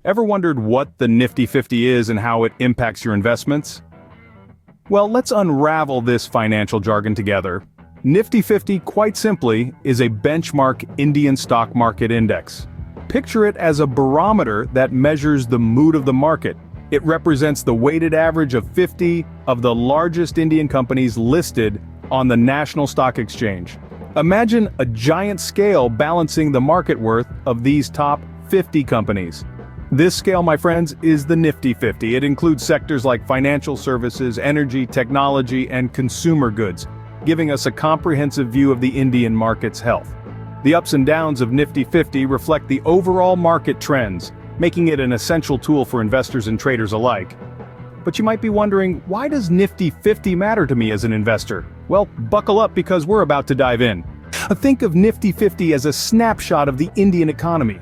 Ever wondered what the Nifty 50 is and how it impacts your investments? Well, let's unravel this financial jargon together. Nifty 50, quite simply, is a benchmark Indian stock market index. Picture it as a barometer that measures the mood of the market. It represents the weighted average of 50 of the largest Indian companies listed on the National Stock Exchange. Imagine a giant scale balancing the market worth of these top 50 companies. This scale, my friends, is the Nifty 50. It includes sectors like financial services, energy, technology, and consumer goods, giving us a comprehensive view of the Indian market's health. The ups and downs of Nifty 50 reflect the overall market trends, making it an essential tool for investors and traders alike. But you might be wondering, why does Nifty 50 matter to me as an investor? Well, buckle up because we're about to dive in. Think of Nifty 50 as a snapshot of the Indian economy.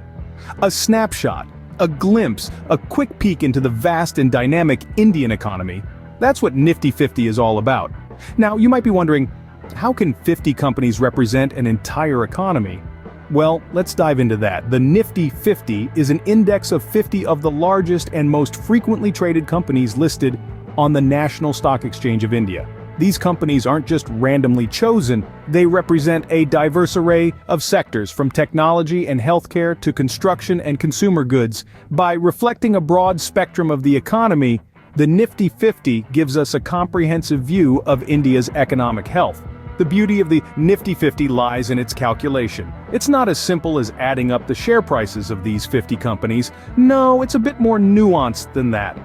A snapshot, a glimpse, a quick peek into the vast and dynamic Indian economy. That's what Nifty 50 is all about. Now, you might be wondering, how can 50 companies represent an entire economy? Well, let's dive into that. The Nifty 50 is an index of 50 of the largest and most frequently traded companies listed on the National Stock Exchange of India. These companies aren't just randomly chosen, they represent a diverse array of sectors from technology and healthcare to construction and consumer goods. By reflecting a broad spectrum of the economy, the Nifty 50 gives us a comprehensive view of India's economic health. The beauty of the Nifty 50 lies in its calculation. It's not as simple as adding up the share prices of these 50 companies. No, it's a bit more nuanced than that.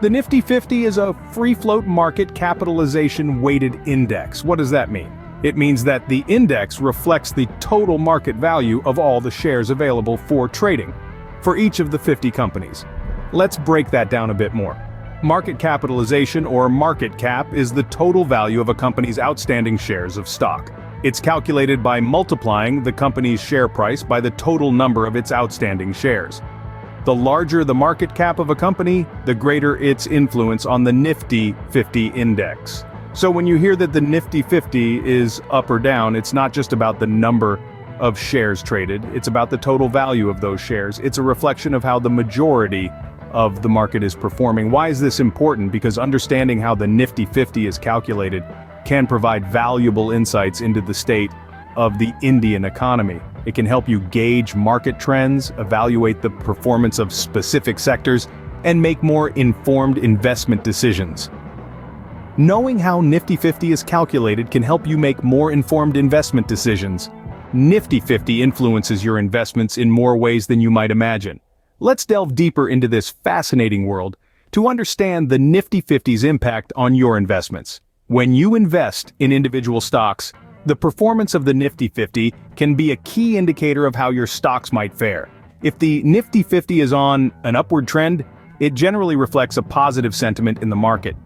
The Nifty 50 is a free-float market capitalization weighted index. What does that mean? It means that the index reflects the total market value of all the shares available for trading for each of the 50 companies. Let's break that down a bit more. Market capitalization, or market cap, is the total value of a company's outstanding shares of stock. It's calculated by multiplying the company's share price by the total number of its outstanding shares. The larger the market cap of a company, the greater its influence on the Nifty 50 index. So when you hear that the Nifty 50 is up or down, it's not just about the number of shares traded, it's about the total value of those shares. It's a reflection of how the majority of the market is performing. Why is this important? Because understanding how the Nifty 50 is calculated can provide valuable insights into the state of the Indian economy. It can help you gauge market trends, evaluate the performance of specific sectors, and make more informed investment decisions. Knowing how Nifty 50 is calculated can help you make more informed investment decisions. Nifty 50 influences your investments in more ways than you might imagine. Let's delve deeper into this fascinating world to understand the Nifty 50's impact on your investments. When you invest in individual stocks, the performance of the Nifty 50 can be a key indicator of how your stocks might fare. If the Nifty 50 is on an upward trend, it generally reflects a positive sentiment in the market.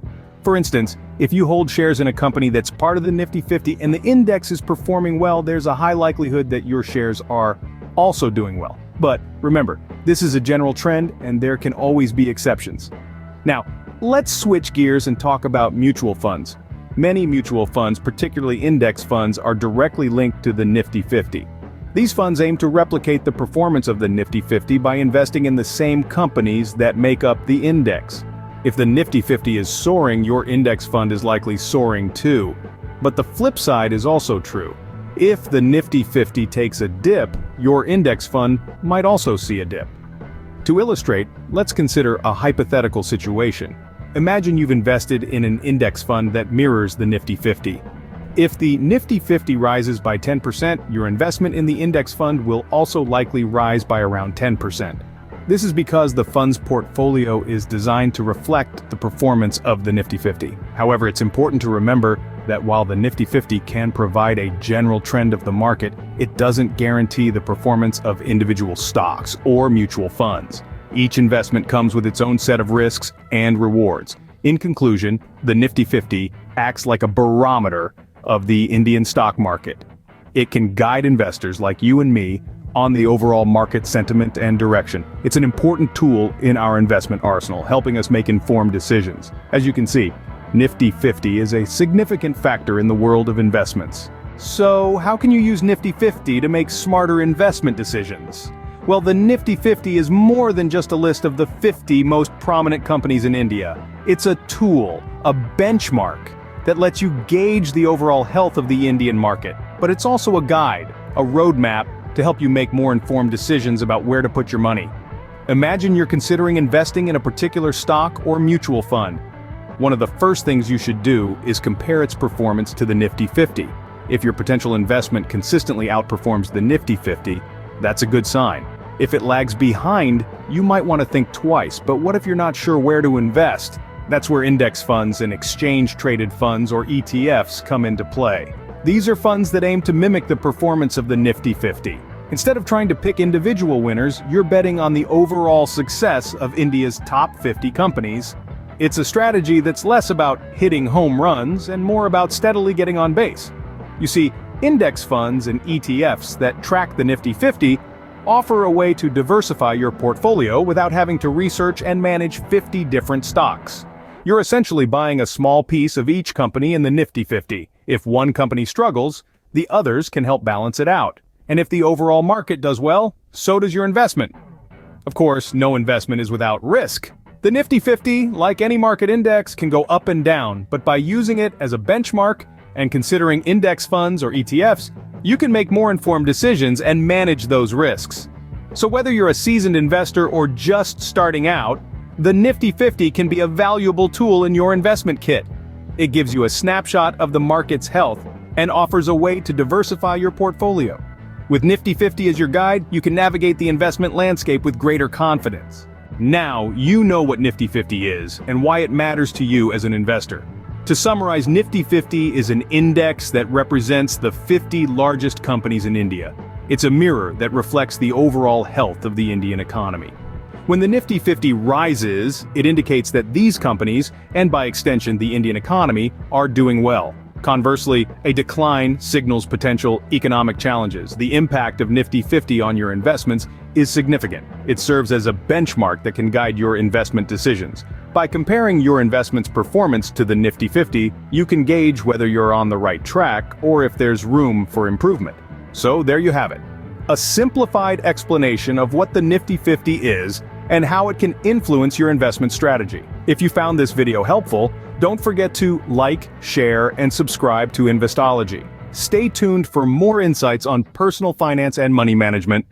For instance, if you hold shares in a company that's part of the Nifty 50 and the index is performing well, there's a high likelihood that your shares are also doing well. But remember, this is a general trend and there can always be exceptions. Now, let's switch gears and talk about mutual funds. Many mutual funds, particularly index funds, are directly linked to the Nifty 50. These funds aim to replicate the performance of the Nifty 50 by investing in the same companies that make up the index. If the Nifty 50 is soaring, your index fund is likely soaring too. But the flip side is also true. If the Nifty 50 takes a dip, your index fund might also see a dip. To illustrate, let's consider a hypothetical situation. Imagine you've invested in an index fund that mirrors the Nifty 50. If the Nifty 50 rises by 10%, your investment in the index fund will also likely rise by around 10%. This is because the fund's portfolio is designed to reflect the performance of the Nifty 50. However, it's important to remember that while the Nifty 50 can provide a general trend of the market, it doesn't guarantee the performance of individual stocks or mutual funds. Each investment comes with its own set of risks and rewards. In conclusion, the Nifty 50 acts like a barometer of the Indian stock market. It can guide investors like you and me on the overall market sentiment and direction. It's an important tool in our investment arsenal, helping us make informed decisions. As you can see, Nifty 50 is a significant factor in the world of investments. So, how can you use Nifty 50 to make smarter investment decisions? Well, the Nifty 50 is more than just a list of the 50 most prominent companies in India. It's a tool, a benchmark, that lets you gauge the overall health of the Indian market. But it's also a guide, a roadmap to help you make more informed decisions about where to put your money. Imagine you're considering investing in a particular stock or mutual fund. One of the first things you should do is compare its performance to the Nifty 50. If your potential investment consistently outperforms the Nifty 50, that's a good sign. If it lags behind, you might want to think twice, but what if you're not sure where to invest? That's where index funds and exchange-traded funds or ETFs come into play. These are funds that aim to mimic the performance of the Nifty 50. Instead of trying to pick individual winners, you're betting on the overall success of India's top 50 companies. It's a strategy that's less about hitting home runs and more about steadily getting on base. You see, index funds and ETFs that track the Nifty 50 offer a way to diversify your portfolio without having to research and manage 50 different stocks. You're essentially buying a small piece of each company in the Nifty 50. If one company struggles, the others can help balance it out. And if the overall market does well, so does your investment. Of course, no investment is without risk. The Nifty 50, like any market index, can go up and down, but by using it as a benchmark and considering index funds or ETFs, you can make more informed decisions and manage those risks. So whether you're a seasoned investor or just starting out, the Nifty 50 can be a valuable tool in your investment kit. It gives you a snapshot of the market's health and offers a way to diversify your portfolio. With Nifty 50 as your guide, you can navigate the investment landscape with greater confidence. Now you know what Nifty 50 is and why it matters to you as an investor. To summarize, Nifty 50 is an index that represents the 50 largest companies in India. It's a mirror that reflects the overall health of the Indian economy. When the Nifty 50 rises, it indicates that these companies, and by extension the Indian economy, are doing well. Conversely, a decline signals potential economic challenges. The impact of Nifty 50 on your investments is significant. It serves as a benchmark that can guide your investment decisions. By comparing your investment's performance to the Nifty 50, you can gauge whether you're on the right track or if there's room for improvement. So there you have it. A simplified explanation of what the Nifty 50 is and how it can influence your investment strategy. If you found this video helpful, don't forget to like, share, and subscribe to Investology. Stay tuned for more insights on personal finance and money management.